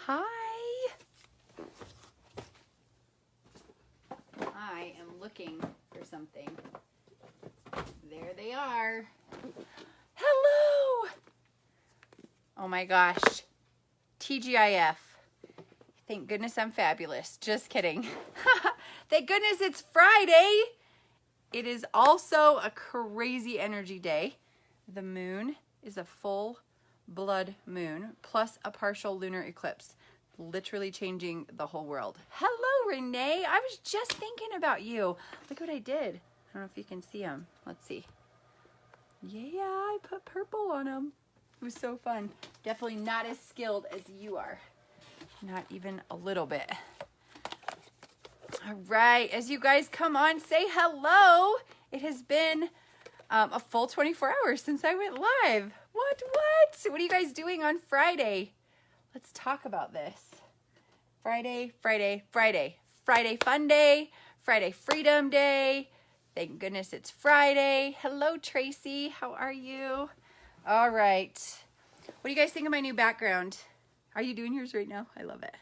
Hi. I am looking for something. There they are. Hello. Oh my gosh. TGIF. Thank goodness I'm fabulous. Just kidding. Thank goodness it's Friday. It is also a crazy energy day. The moon is a full blood moon plus a partial lunar eclipse, literally changing the whole world. Hello, Renee. I was just thinking about you. Look what I did. I don't know if you can see them. Let's see. Yeah, I put purple on them. It was so fun. Definitely not as skilled as you are. Not even a little bit. All right, as you guys come on, say hello. It has been a full 24 hours since I went live. What? What are you guys doing on Friday? Let's talk about this. Friday fun day, Friday freedom day. Thank goodness it's Friday. Hello, Tracy. How are you? All right. What do you guys think of my new background? Are you doing yours right now? I love it.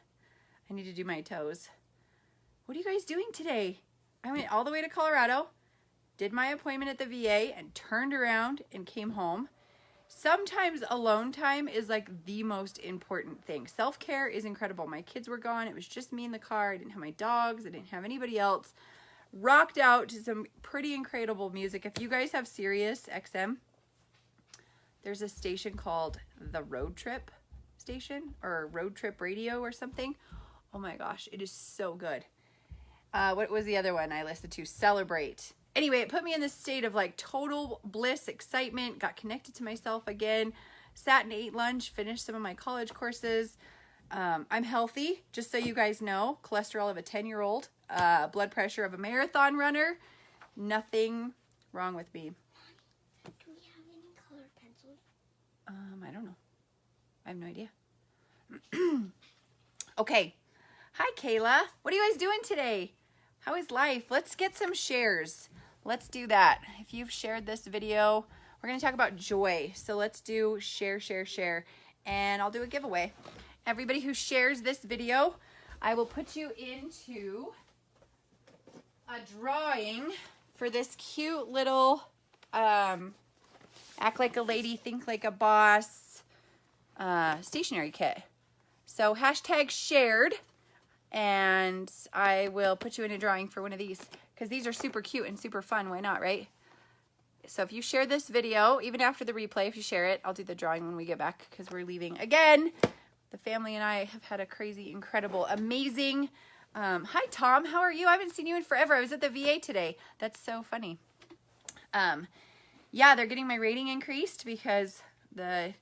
I need to do my toes. What are you guys doing today? I went all the way to Colorado, did my appointment at the VA, and turned around and came home. Sometimes alone time is like the most important thing. Self-care is incredible. My kids were gone. It was just me in the car. I didn't have my dogs. I didn't have anybody else. Rocked out to some pretty incredible music. If you guys have Sirius XM, there's a station called the Road Trip station or Road Trip Radio or something. Oh my gosh, it is so good. What was the other one I listened to? Celebrate. Anyway, it put me in this state of like total bliss, excitement, got connected to myself again, sat and ate lunch, finished some of my college courses. I'm healthy, just so you guys know. Cholesterol of a 10-year-old, blood pressure of a marathon runner. Nothing wrong with me. Do we have any colored pencils? I don't know. I have no idea. Okay. Hi, Kayla. What are you guys doing today? How is life? Let's get some shares. Let's do that. If you've shared this video, we're going to talk about joy. So let's do share, and I'll do a giveaway. Everybody who shares this video, I will put you into a drawing for this cute little Act Like a Lady, Think Like a Boss stationery kit. So hashtag shared. And I will put you in a drawing for one of these because these are super cute and super fun. Why not, right? So if you share this video, even after the replay, if you share it, I'll do the drawing when we get back because we're leaving again. The family and I have had a crazy, incredible, amazing. Hi, Tom. How are you? I haven't seen you in forever. I was at the VA today. That's so funny. Yeah, they're getting my rating increased because the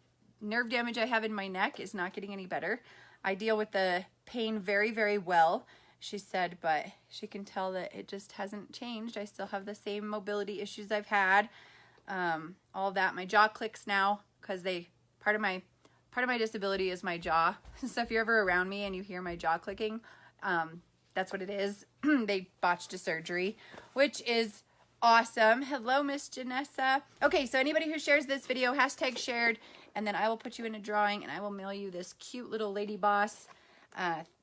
nerve damage I have in my neck is not getting any better. I deal with the pain very, very well, she said, but she can tell that it just hasn't changed. I still have the same mobility issues I've had. All of that. My jaw clicks now because part of my disability is my jaw. So if you're ever around me and you hear my jaw clicking, that's what it is. They botched a surgery, which is awesome. Hello, Miss Janessa. Okay, so anybody who shares this video, hashtag shared, and then I will put you in a drawing and I will mail you this cute little lady boss.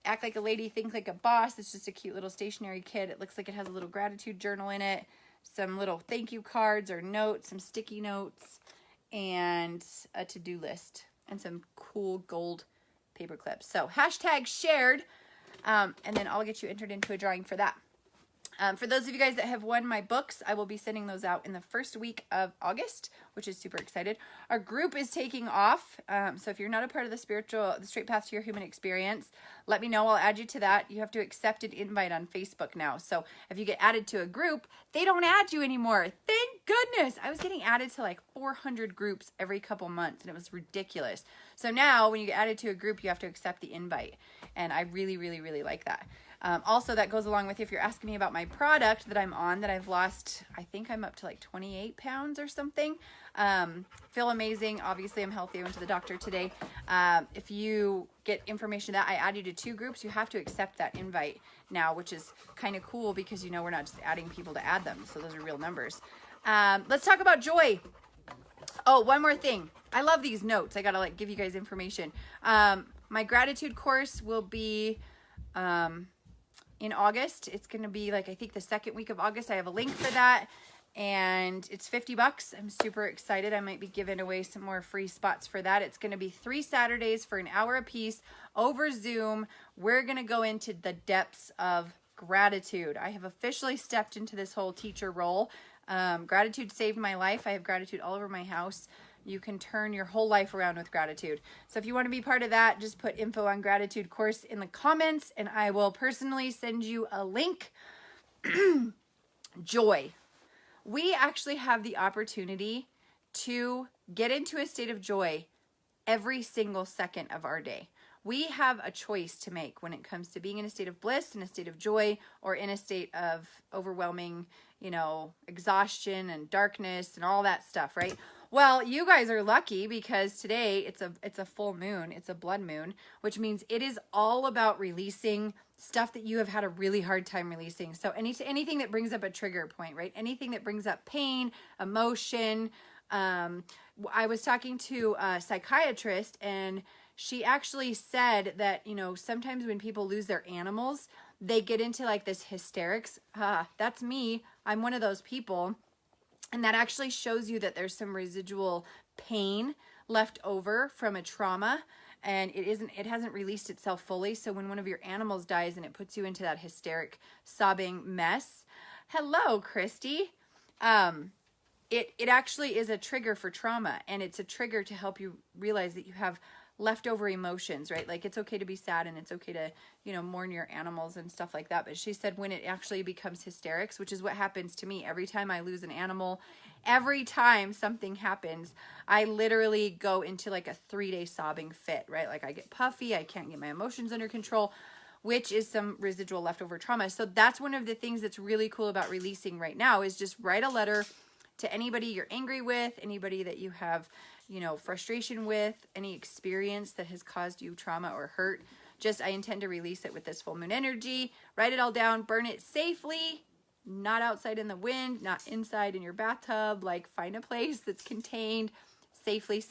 Act Like a Lady, Think Like a Boss. It's just a cute little stationery kit. It looks like it has a little gratitude journal in it, some little thank you cards or notes, some sticky notes, and a to-do list, and some cool gold paper clips. So hashtag shared, and then I'll get you entered into a drawing for that. For those of you guys that have won my books, I will be sending those out in the first week of August, which is super excited. Our group is taking off. So if you're not a part of the Straight Path to Your Human Experience, let me know. I'll add you to that. You have to accept an invite on Facebook now. So if you get added to a group, they don't add you anymore. Thank goodness. I was getting added to like 400 groups every couple months, and it was ridiculous. So now when you get added to a group, you have to accept the invite. And I really, really, really like that. Also, that goes along with if you're asking me about my product that I'm on, that I've lost, I think I'm up to like 28 pounds or something. Feel amazing. Obviously, I'm healthy. I went to the doctor today. If you get information that I add you to 2 groups, you have to accept that invite now, which is kind of cool because, you know, we're not just adding people to add them. So those are real numbers. Let's talk about joy. Oh, one more thing. I love these notes. I got to like give you guys information. my gratitude course will be in August. It's going to be like, I think the second week of August. I have a link for that. And it's $50. I'm super excited. I might be giving away some more free spots for that. It's going to be 3 Saturdays for an hour apiece over Zoom. We're going to go into the depths of gratitude. I have officially stepped into this whole teacher role. Gratitude saved my life. I have gratitude all over my house. You can turn your whole life around with gratitude. So if you want to be part of that, just put info on gratitude course in the comments and I will personally send you a link. Joy. We actually have the opportunity to get into a state of joy every single second of our day. We have a choice to make when it comes to being in a state of bliss, in a state of joy, or in a state of overwhelming, exhaustion and darkness and all that stuff, right? Well, you guys are lucky because today it's a full moon. It's a blood moon, which means it is all about releasing stuff that you have had a really hard time releasing. So anything that brings up a trigger point, right? Anything that brings up pain, emotion. I was talking to a psychiatrist and she actually said that, sometimes when people lose their animals, they get into like this hysterics. That's me. I'm one of those people. And that actually shows you that there's some residual pain left over from a trauma. And it hasn't released itself fully. So when one of your animals dies and it puts you into that hysteric sobbing mess. Hello, Christy. It actually is a trigger for trauma, and it's a trigger to help you realize that you have leftover emotions, right? Like it's okay to be sad and it's okay to, mourn your animals and stuff like that. But she said when it actually becomes hysterics, which is what happens to me every time I lose an animal, every time something happens, I literally go into like a 3-day sobbing fit, right? Like I get puffy, I can't get my emotions under control, which is some residual leftover trauma. So that's one of the things that's really cool about releasing right now is just write a letter to anybody you're angry with, anybody that you have, frustration with, any experience that has caused you trauma or hurt. I intend to release it with this full moon energy. Write it all down, burn it safely, not outside in the wind, not inside in your bathtub. Like find a place that's contained safely.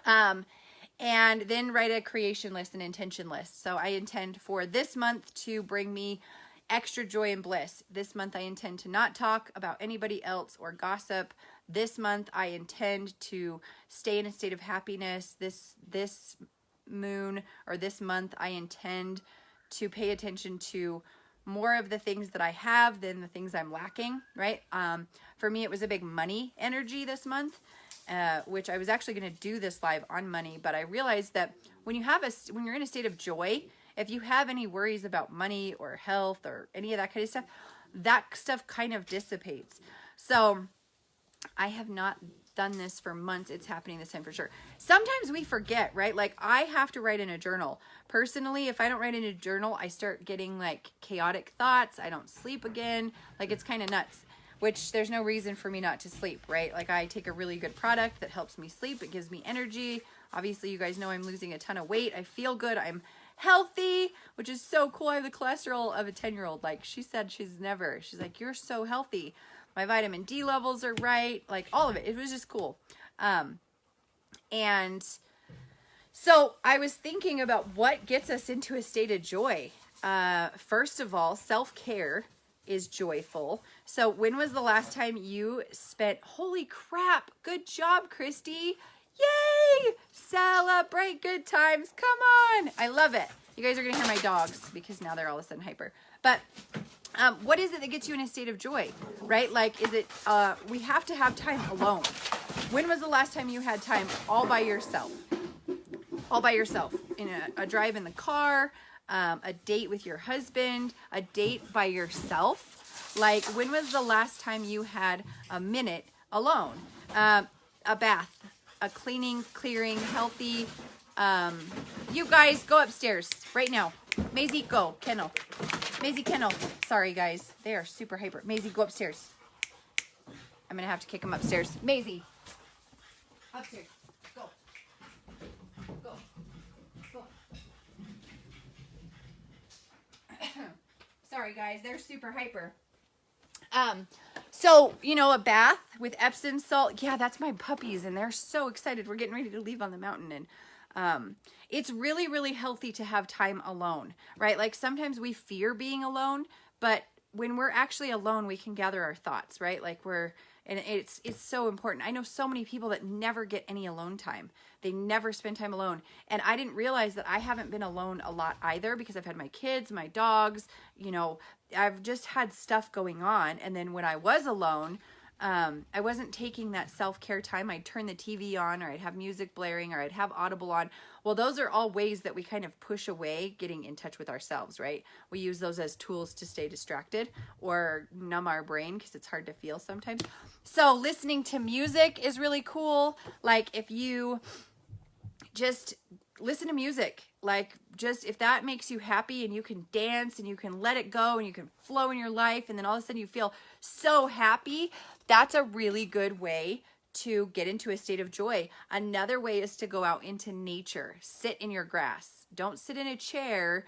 And then write a creation list, an intention list. So I intend for this month to bring me extra joy and bliss. This month I intend to not talk about anybody else or gossip. This month I intend to stay in a state of happiness. This moon or this month I intend to pay attention to more of the things that I have than the things I'm lacking, right? For me, it was a big money energy this month, which I was actually going to do this live on money, but I realized that when you're in a state of joy, if you have any worries about money or health or any of that kind of stuff, that stuff kind of dissipates. So I have not done this for months. It's happening this time for sure. Sometimes we forget, right? Like I have to write in a journal. Personally, if I don't write in a journal, I start getting like chaotic thoughts. I don't sleep again. Like it's kind of nuts, which there's no reason for me not to sleep, right? Like I take a really good product that helps me sleep. It gives me energy. Obviously, you guys know I'm losing a ton of weight. I feel good. I'm healthy, which is so cool. I have the cholesterol of a 10-year-old. Like she said, she's like, you're so healthy. My vitamin D levels are right. Like all of it. It was just cool. And so I was thinking about what gets us into a state of joy. First of all, self-care is joyful. So when was the last time you spent, holy crap, good job, Christy. Yay! Celebrate good times. Come on. I love it. You guys are going to hear my dogs because now they're all of a sudden hyper. But what is it that gets you in a state of joy, right? Like, is it, we have to have time alone. When was the last time you had time all by yourself? All by yourself in a drive in the car, a date with your husband, a date by yourself. Like, when was the last time you had a minute alone? A bath, a cleaning, clearing, healthy. You guys go upstairs right now. Maisie, go. Kennel. Maisie, kennel. Sorry, guys. They are super hyper. Maisie, go upstairs. I'm going to have to kick them upstairs. Maisie. Upstairs. Go. Go. Go. Sorry, guys. They're super hyper. So, a bath with Epsom salt. Yeah, that's my puppies, and they're so excited. We're getting ready to leave on the mountain, and It's really, really healthy to have time alone, right? Like sometimes we fear being alone, but when we're actually alone, we can gather our thoughts, right? Like and it's so important. I know so many people that never get any alone time. They never spend time alone. And I didn't realize that I haven't been alone a lot either, because I've had my kids, my dogs, you know, I've just had stuff going on. And then when I was alone, I wasn't taking that self-care time. I'd turn the TV on, or I'd have music blaring, or I'd have Audible on. Well, those are all ways that we kind of push away getting in touch with ourselves, right? We use those as tools to stay distracted or numb our brain, because it's hard to feel sometimes. So listening to music is really cool. Like if you just listen to music, like just if that makes you happy and you can dance and you can let it go and you can flow in your life, and then all of a sudden you feel so happy, that's a really good way to get into a state of joy. Another way is to go out into nature. Sit in your grass. Don't sit in a chair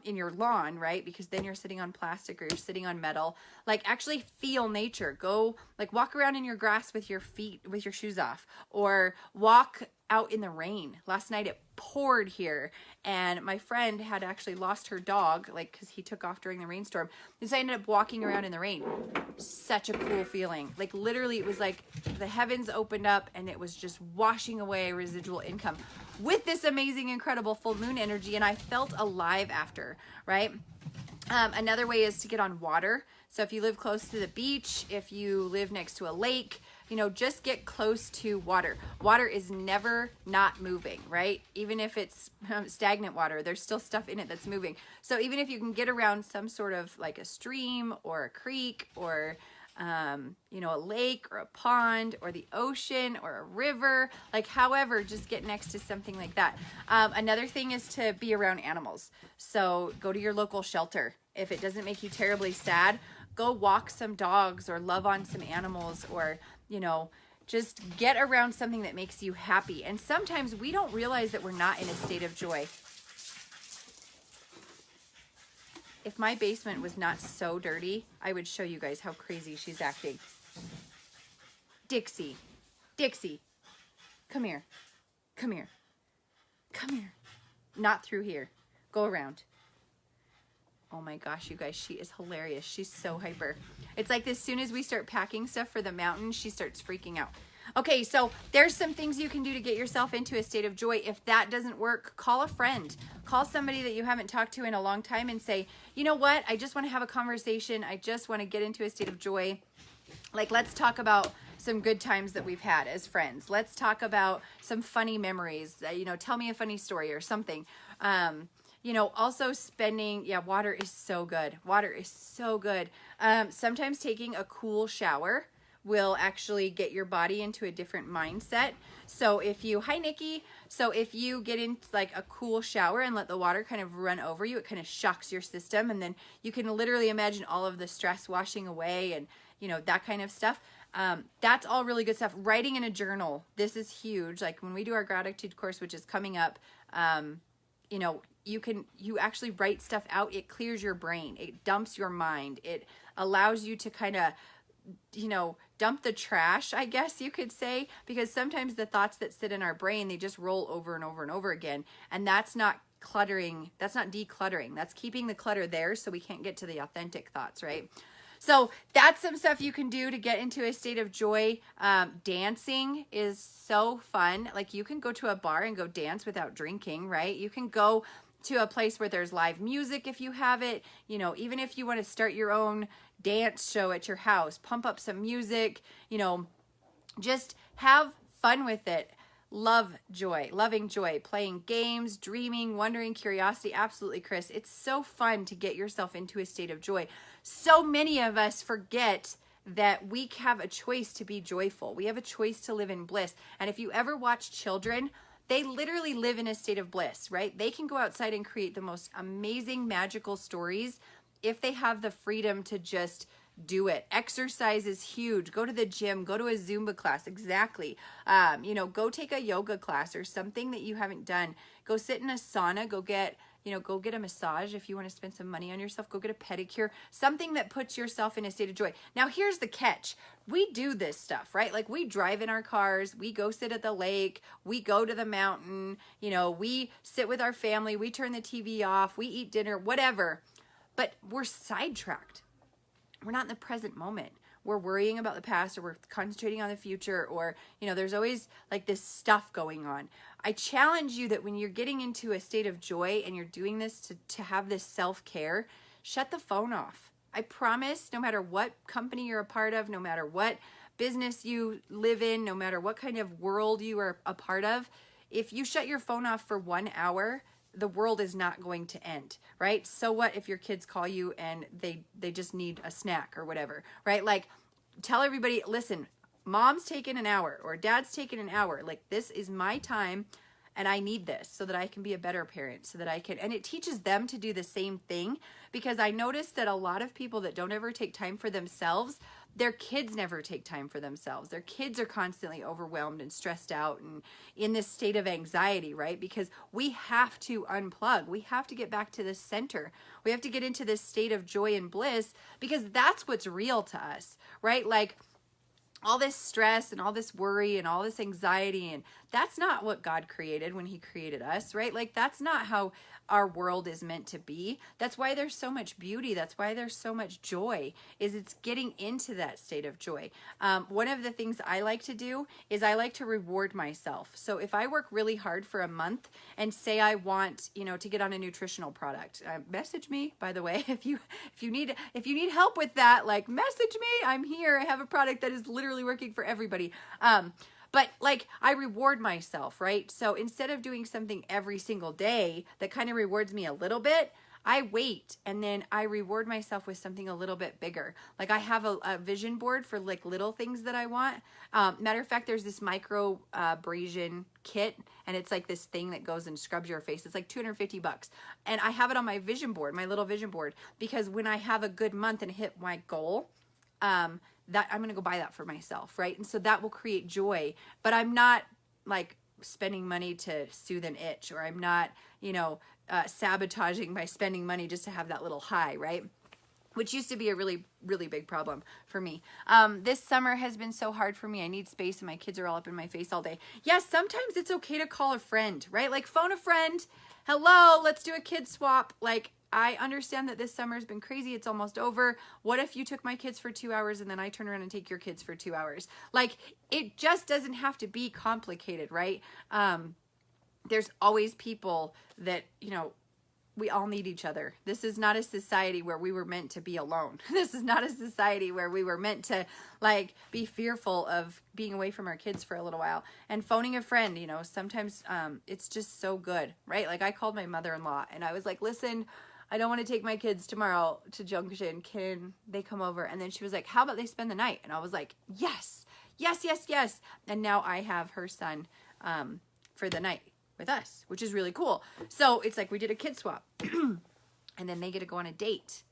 in your lawn, right? Because then you're sitting on plastic or you're sitting on metal. Like actually feel nature. Go like walk around in your grass with your feet, with your shoes off, or walk out in the rain. Last night it poured here, and my friend had actually lost her dog, like because he took off during the rainstorm. And so I ended up walking around in the rain. Such a cool feeling. Like literally it was like the heavens opened up and it was just washing away residual income with this amazing, incredible full moon energy. And I felt alive after, right? Another way is to get on water. So if you live close to the beach, if you live next to a lake, you know, just get close to water. Water is never not moving, right? Even if it's stagnant water, there's still stuff in it that's moving. So even if you can get around some sort of like a stream or a creek or, you know, a lake or a pond or the ocean or a river, like however, just get next to something like that. Another thing is to be around animals. So go to your local shelter. If it doesn't make you terribly sad, go walk some dogs or love on some animals, or, you know, just get around something that makes you happy. And sometimes we don't realize that we're not in a state of joy. If my basement was not so dirty, I would show you guys how crazy she's acting. Dixie, Dixie, come here, come here, come here. Not through here. Go around. Oh my gosh, you guys, she is hilarious. She's so hyper. It's like as soon as we start packing stuff for the mountain, she starts freaking out. Okay, so there's some things you can do to get yourself into a state of joy. If that doesn't work, call a friend. Call somebody that you haven't talked to in a long time and say, you know what? I just want to have a conversation. I just want to get into a state of joy. Like, let's talk about some good times that we've had as friends. Let's talk about some funny memories. You know, tell me a funny story or something. You know, also spending, water is so good. Water is so good. Sometimes taking a cool shower will actually get your body into a different mindset. So if you, hi Nikki. So if you get in like a cool shower and let the water kind of run over you, it kind of shocks your system. And then you can literally imagine all of the stress washing away and, you know, that kind of stuff. That's all really good stuff. Writing in a journal. This is huge. Like when we do our gratitude course, which is coming up, you know, you actually write stuff out. It clears your brain. It dumps your mind. It allows you to kind of, you know, dump the trash, I guess you could say, because sometimes the thoughts that sit in our brain, they just roll over and over and over again. And that's not cluttering. That's not decluttering. That's keeping the clutter there so we can't get to the authentic thoughts, right? So that's some stuff you can do to get into a state of joy. Dancing is so fun. Like you can go to a bar and go dance without drinking, right? You can go to a place where there's live music if you have it. You know, even if you want to start your own dance show at your house, pump up some music, you know, just have fun with it. Love joy, loving joy, playing games, dreaming, wondering, curiosity. Absolutely, Chris. It's so fun to get yourself into a state of joy. So many of us forget that we have a choice to be joyful. We have a choice to live in bliss. And if you ever watch children, they literally live in a state of bliss, right? They can go outside and create the most amazing, magical stories if they have the freedom to just do it. Exercise is huge. Go to the gym, go to a Zumba class. Exactly. Go take a yoga class or something that you haven't done. Go sit in a sauna, go get a massage. If you want to spend some money on yourself, go get a pedicure, something that puts yourself in a state of joy. Now, here's the catch. We do this stuff, right? Like we drive in our cars, we go sit at the lake, we go to the mountain, we sit with our family, we turn the TV off, we eat dinner, whatever. But we're sidetracked. We're not in the present moment. We're worrying about the past, or we're concentrating on the future, or, there's always like this stuff going on. I challenge you that when you're getting into a state of joy and you're doing this to have this self-care, shut the phone off. I promise, no matter what company you're a part of, no matter what business you live in, no matter what kind of world you are a part of, if you shut your phone off for 1 hour, the world is not going to end, right? So what if your kids call you and they just need a snack or whatever, right? Like, tell everybody, listen, mom's taking an hour or dad's taking an hour. Like, this is my time and I need this so that I can be a better parent, so that I can, and it teaches them to do the same thing, because I noticed that a lot of people that don't ever take time for themselves, their kids never take time for themselves. Their kids are constantly overwhelmed and stressed out and in this state of anxiety, right? Because we have to unplug. We have to get back to the center. We have to get into this state of joy and bliss, because that's what's real to us, right? Like, all this stress and all this worry and all this anxiety, and that's not what God created when he created us, right? Like, that's not how our world is meant to be. That's why there's so much beauty. That's why there's so much joy, is it's getting into that state of joy. One of the things I like to do is I like to reward myself. So if I work really hard for a month and say I want, to get on a nutritional product, message me, by the way, if you need help with that, like, message me. I'm here. I have a product that is literally working for everybody. But like, I reward myself, right? So instead of doing something every single day that kind of rewards me a little bit, I wait and then I reward myself with something a little bit bigger. Like, I have a vision board for like little things that I want. Matter of fact, there's this micro abrasion kit, and it's like this thing that goes and scrubs your face. It's like $250. And I have it on my vision board, my little vision board, because when I have a good month and hit my goal, that I'm going to go buy that for myself, right? And so that will create joy, but I'm not like spending money to soothe an itch, or I'm not, sabotaging by spending money just to have that little high, right? Which used to be a really, really big problem for me. This summer has been so hard for me. I need space and my kids are all up in my face all day. Yes, sometimes it's okay to call a friend, right? Like, phone a friend. Hello, let's do a kid swap. Like, I understand that this summer has been crazy. It's almost over. What if you took my kids for 2 hours and then I turn around and take your kids for 2 hours? Like, it just doesn't have to be complicated, right? There's always people that, we all need each other. This is not a society where we were meant to be alone. This is not a society where we were meant to like be fearful of being away from our kids for a little while. And phoning a friend, sometimes it's just so good, right? Like, I called my mother-in-law and I was like, listen, I don't want to take my kids tomorrow to Junction. Can they come over? And then she was like, how about they spend the night? And I was like, yes, yes, yes, yes. And now I have her son for the night with us, which is really cool. So it's like we did a kid swap and then they get to go on a date,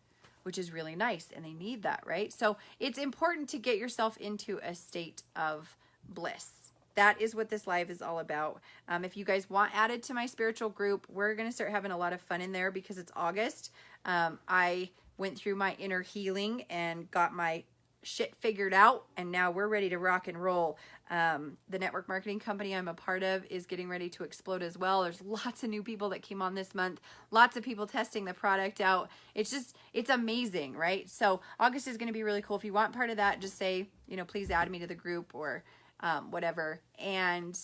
which is really nice. And they need that, right? So it's important to get yourself into a state of bliss. That is what this live is all about. If you guys want added to my spiritual group, we're going to start having a lot of fun in there because it's August. I went through my inner healing and got my shit figured out, and now we're ready to rock and roll. The network marketing company I'm a part of is getting ready to explode as well. There's lots of new people that came on this month, lots of people testing the product out. It's amazing, right? So August is going to be really cool. If you want part of that, just say, please add me to the group or whatever. And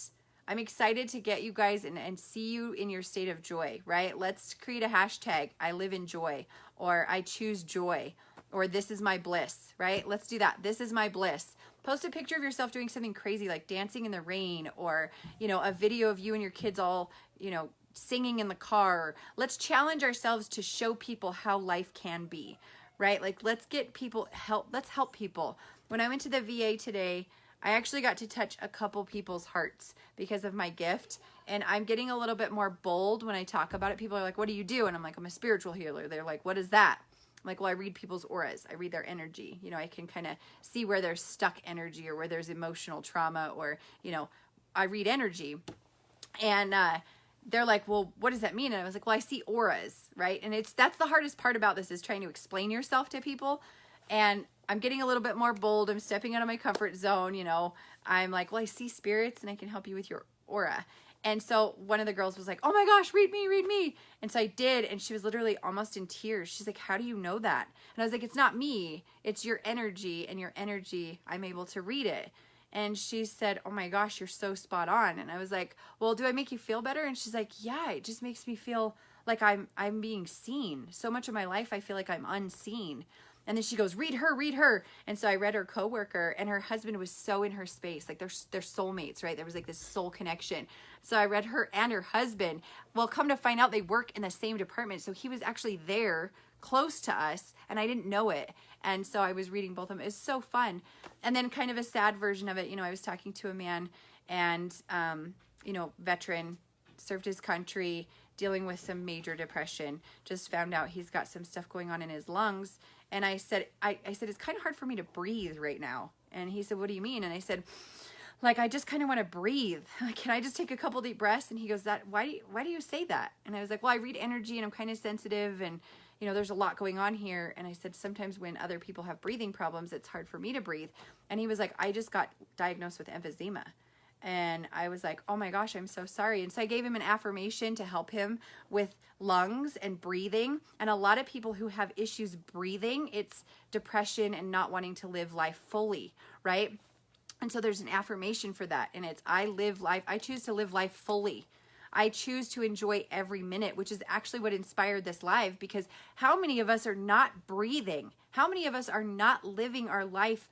I'm excited to get you guys and see you in your state of joy, right? Let's create a hashtag, I live in joy, or I choose joy, or this is my bliss, right? Let's do that. This is my bliss. Post a picture of yourself doing something crazy like dancing in the rain, or, a video of you and your kids all, singing in the car. Let's challenge ourselves to show people how life can be, right? Like, let's get people help. Let's help people. When I went to the VA today, I actually got to touch a couple people's hearts because of my gift. And I'm getting a little bit more bold when I talk about it. People are like, what do you do? And I'm like, I'm a spiritual healer. They're like, what is that? like, well, I read people's auras. I read their energy. You know, I can kind of see where there's stuck energy or where there's emotional trauma, or, you know, I read energy. And they're like, well, what does that mean? And I was like, well, I see auras, right? And that's the hardest part about this, is trying to explain yourself to people. And I'm getting a little bit more bold. I'm stepping out of my comfort zone. You know, I'm like, well, I see spirits and I can help you with your aura. And so one of the girls was like, oh my gosh, read me, read me. And so I did. And she was literally almost in tears. She's like, how do you know that? And I was like, it's not me. It's your energy, and your energy, I'm able to read it. And she said, oh my gosh, you're so spot on. And I was like, well, do I make you feel better? And she's like, yeah, it just makes me feel like I'm being seen. So much of my life, I feel like I'm unseen. And then she goes, read her, read her. And so I read her coworker, and her husband was so in her space. Like they're soulmates, right? There was like this soul connection. So I read her and her husband. Well, come to find out, they work in the same department. So he was actually there close to us, and I didn't know it. And so I was reading both of them. It was so fun. And then kind of a sad version of it, you know, I was talking to a man, and, you know, veteran, served his country, dealing with some major depression, just found out he's got some stuff going on in his lungs. And I said, I said, it's kind of hard for me to breathe right now. And he said, what do you mean? And I said, like, I just kind of want to breathe. Can I just take a couple deep breaths? And he goes, why do you say that? And I was like, well, I read energy and I'm kind of sensitive, and, you know, there's a lot going on here. And I said, sometimes when other people have breathing problems, it's hard for me to breathe. And he was like, I just got diagnosed with emphysema. And I was like, oh my gosh, I'm so sorry. And so I gave him an affirmation to help him with lungs and breathing. And a lot of people who have issues breathing, it's depression and not wanting to live life fully, right? And so there's an affirmation for that. And it's, I choose to live life fully. I choose to enjoy every minute, which is actually what inspired this live, because how many of us are not breathing? How many of us are not living our life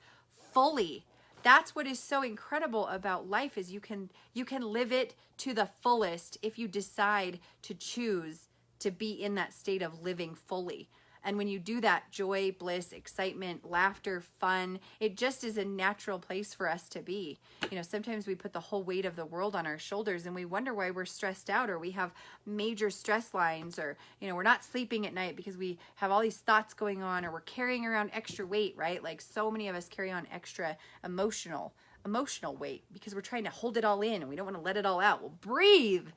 fully? That's what is so incredible about life, is you can live it to the fullest if you decide to choose to be in that state of living fully. And when you do that, joy, bliss, excitement, laughter, fun, it just is a natural place for us to be. You know, sometimes we put the whole weight of the world on our shoulders, and we wonder why we're stressed out, or we have major stress lines, or, you know, we're not sleeping at night because we have all these thoughts going on, or we're carrying around extra weight, right? Like so many of us carry on extra emotional weight because we're trying to hold it all in and we don't want to let it all out. Well, breathe,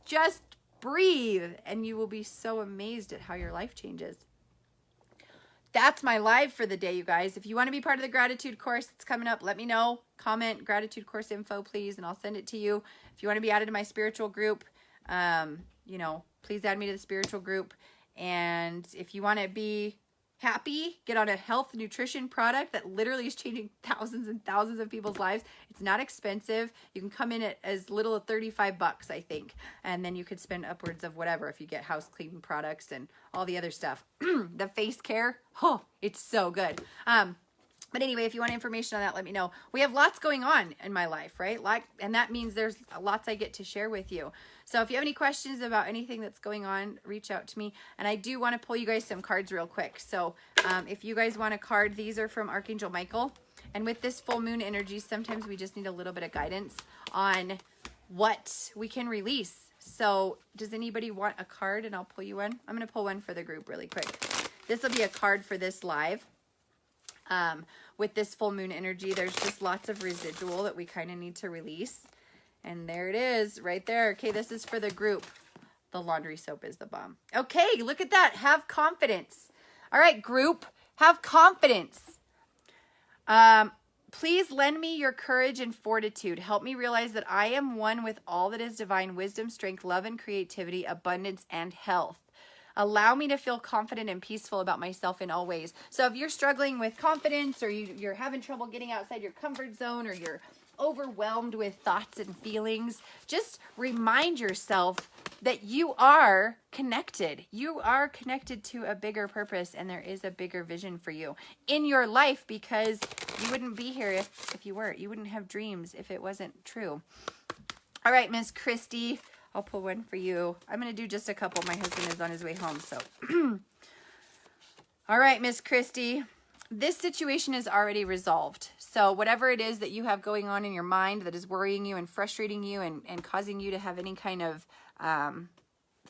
just breathe, and you will be so amazed at how your life changes. That's my live for the day, you guys. If you want to be part of the gratitude course that's coming up, let me know. Comment gratitude course info, please, and I'll send it to you. If you want to be added to my spiritual group, you know, please add me to the spiritual group. And if you want to be happy, get on a health nutrition product that literally is changing thousands and thousands of people's lives. It's not expensive. You can come in at as little as $35, I think. And then you could spend upwards of whatever if you get house cleaning products and all the other stuff. The face care, oh, it's so good. But anyway, if you want information on that, let me know. We have lots going on in my life, right? And that means there's lots I get to share with you. So if you have any questions about anything that's going on, reach out to me. And I do want to pull you guys some cards real quick. So if you guys want a card, these are from Archangel Michael. And with this full moon energy, sometimes we just need a little bit of guidance on what we can release. So does anybody want a card? And I'll pull you one. I'm going to pull one for the group really quick. This will be a card for this live. With this full moon energy, there's just lots of residual that we kind of need to release. And there it is right there. Okay, this is for the group. The laundry soap is the bomb. Okay, look at that. Have confidence. All right, group, have confidence. Please lend me your courage and fortitude. Help me realize that I am one with all that is divine wisdom, strength, love, and creativity, abundance, and health. Allow me to feel confident and peaceful about myself in all ways. So if you're struggling with confidence, or you're having trouble getting outside your comfort zone, or you're overwhelmed with thoughts and feelings, just remind yourself that you are connected. You are connected to a bigger purpose, and there is a bigger vision for you in your life, because you wouldn't be here if you weren't. You wouldn't have dreams if it wasn't true. All right, Miss Christy. I'll pull one for you. I'm going to do just a couple. My husband is on his way home, so. All right, Miss Christy. This situation is already resolved. So whatever it is that you have going on in your mind that is worrying you and frustrating you and causing you to have any kind of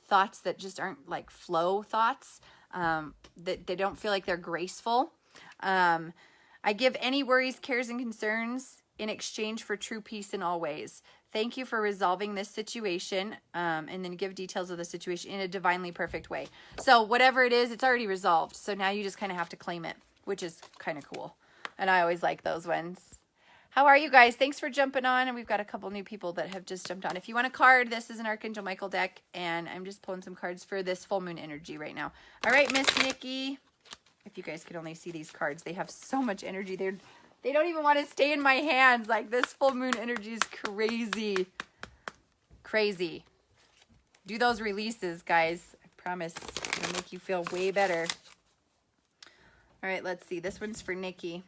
thoughts that just aren't like flow thoughts, that they don't feel like they're graceful. I give any worries, cares, and concerns in exchange for true peace in all ways. Thank you for resolving this situation, and then give details of the situation in a divinely perfect way. So whatever it is, it's already resolved. So now you just kind of have to claim it, which is kind of cool. And I always like those ones. How are you guys? Thanks for jumping on. And we've got a couple new people that have just jumped on. If you want a card, this is an Archangel Michael deck. And I'm just pulling some cards for this full moon energy right now. All right, Miss Nikki. If you guys could only see these cards, they have so much energy. They don't even want to stay in my hands. Like, this full moon energy is crazy. Crazy. Do those releases, guys. I promise it'll make you feel way better. All right, let's see. This one's for Nikki.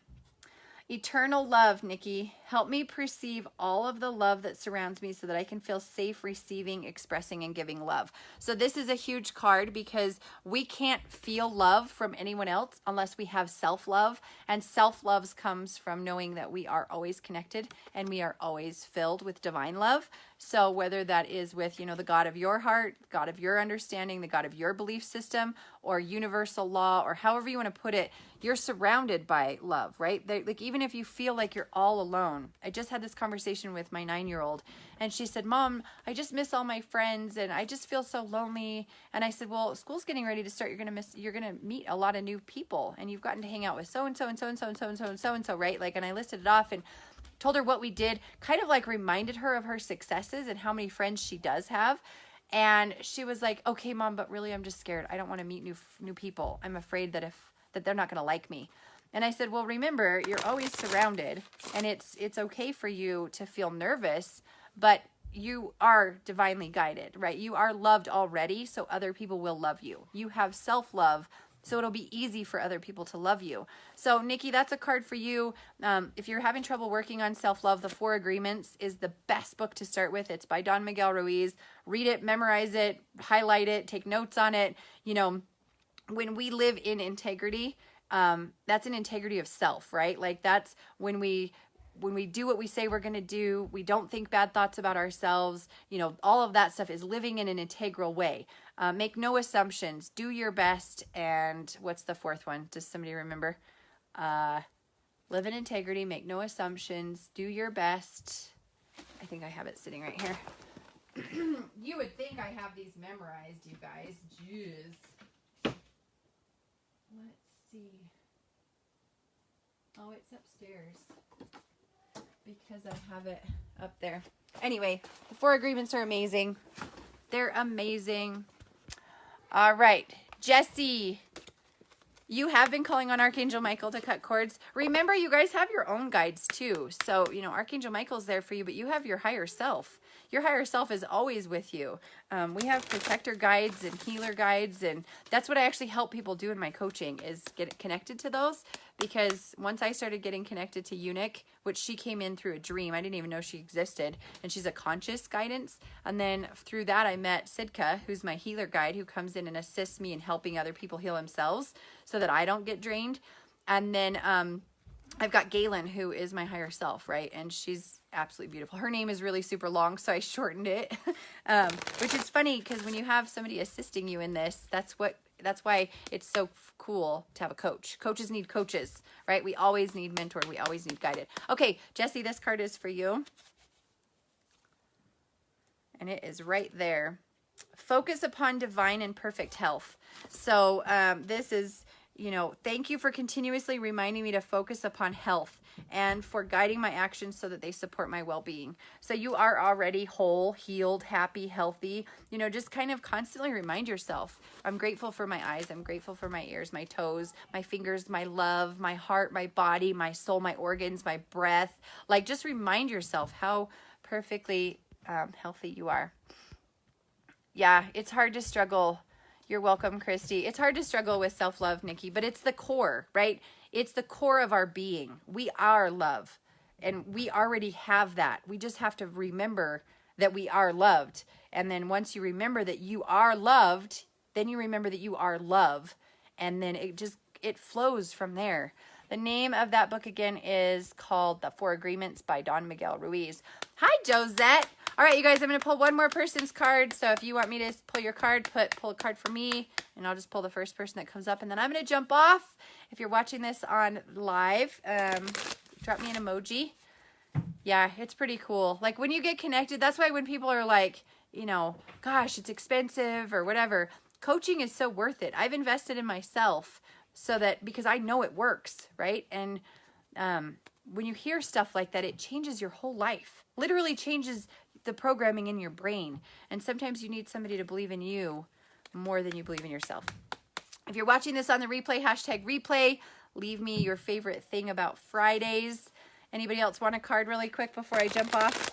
Eternal love, Nikki. Help me perceive all of the love that surrounds me so that I can feel safe receiving, expressing, and giving love. So this is a huge card because we can't feel love from anyone else unless we have self-love. And self-love comes from knowing that we are always connected and we are always filled with divine love. So whether that is with, you know, the God of your heart, God of your understanding, the God of your belief system, or universal law, or however you want to put it, you're surrounded by love, right? Like, even if you feel like you're all alone. I just had this conversation with my 9-year-old, and she said, Mom, I just miss all my friends, and I just feel so lonely. And I said, well, school's getting ready to start. You're gonna meet a lot of new people, and you've gotten to hang out with so-and-so and so-and-so and so-and-so and so-and-so, right? Like, and I listed it off and told her what we did, kind of like reminded her of her successes and how many friends she does have. And she was like, okay, Mom, but really I'm just scared. I don't want to meet new people. I'm afraid that they're not going to like me. And I said, well, remember, you're always surrounded, and it's okay for you to feel nervous, but you are divinely guided, right? You are loved already, so other people will love you. You have self-love, so it'll be easy for other people to love you. So, Nikki, that's a card for you. If you're having trouble working on self-love, The 4 Agreements is the best book to start with. It's by Don Miguel Ruiz. Read it, memorize it, highlight it, take notes on it. You know, when we live in integrity, that's an integrity of self, right? Like, that's when we do what we say we're going to do, we don't think bad thoughts about ourselves, you know, all of that stuff is living in an integral way. Make no assumptions, do your best, and what's the 4th one? Does somebody remember? Live in integrity, make no assumptions, do your best. I think I have it sitting right here. You would think I have these memorized, you guys. Jeez. Let's see. Oh, it's upstairs because I have it up there. Anyway, the 4 Agreements are amazing. They're amazing. All right, Jesse, you have been calling on Archangel Michael to cut cords. Remember, you guys have your own guides too. So, you know, Archangel Michael's there for you, but you have your higher self. Your higher self is always with you. We have protector guides and healer guides, and that's what I actually help people do in my coaching, is get connected to those. Because once I started getting connected to Eunuch, which she came in through a dream, I didn't even know she existed, and she's a conscious guidance. And then through that, I met Sidka, who's my healer guide, who comes in and assists me in helping other people heal themselves so that I don't get drained. And then I've got Galen, who is my higher self, right? And she's absolutely beautiful. Her name is really super long, so I shortened it, which is funny because when you have somebody assisting you in this, that's why it's so cool to have a coach. Coaches need coaches, right? We always need mentored. We always need guided. Okay, Jesse, this card is for you. And it is right there. Focus upon divine and perfect health. So this is, you know, thank you for continuously reminding me to focus upon health and for guiding my actions so that they support my well-being. So you are already whole, healed, happy, healthy. You know, just kind of constantly remind yourself, I'm grateful for my eyes, I'm grateful for my ears, my toes, my fingers, my love, my heart, my body, my soul, my organs, my breath. Like, just remind yourself how perfectly healthy you are. Yeah, it's hard to struggle. You're welcome, Christy. It's hard to struggle with self-love, Nikki, but it's the core, right? It's the core of our being. We are love, and we already have that. We just have to remember that we are loved. And then once you remember that you are loved, then you remember that you are love, and then it flows from there. The name of that book again is called The 4 Agreements by Don Miguel Ruiz. Hi, Josette. All right, you guys, I'm going to pull one more person's card. So if you want me to pull your card, pull a card for me, and I'll just pull the first person that comes up, and then I'm going to jump off. If you're watching this on live, drop me an emoji. Yeah, it's pretty cool. Like when you get connected, that's why when people are like, you know, gosh, it's expensive or whatever, coaching is so worth it. I've invested in myself so that, because I know it works, right? And when you hear stuff like that, it changes your whole life. Literally changes the programming in your brain. And sometimes you need somebody to believe in you more than you believe in yourself. If you're watching this on the replay, hashtag replay, leave me your favorite thing about Fridays. Anybody else want a card really quick before I jump off?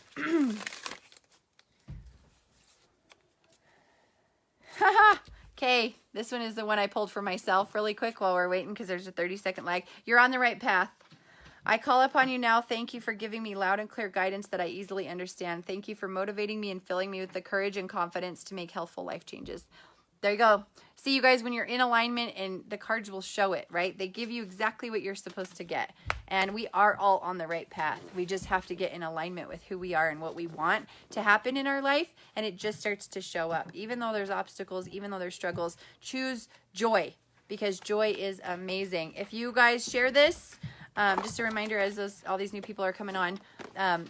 Okay, this one is the one I pulled for myself really quick while we're waiting because there's a 30-second lag. You're on the right path. I call upon you now. Thank you for giving me loud and clear guidance that I easily understand. Thank you for motivating me and filling me with the courage and confidence to make healthful life changes. There you go. See, you guys, when you're in alignment, and the cards will show it, right? They give you exactly what you're supposed to get. And we are all on the right path. We just have to get in alignment with who we are and what we want to happen in our life. And it just starts to show up. Even though there's obstacles, even though there's struggles, choose joy, because joy is amazing. If you guys share this, just a reminder, as all these new people are coming on,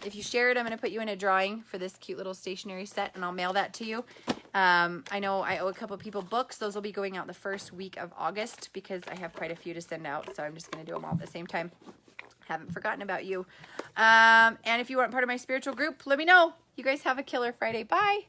if you share it, I'm going to put you in a drawing for this cute little stationery set, and I'll mail that to you. I know I owe a couple people books. Those will be going out the first week of August because I have quite a few to send out, so I'm just going to do them all at the same time. Haven't forgotten about you. And if you want part of my spiritual group, let me know. You guys have a killer Friday. Bye.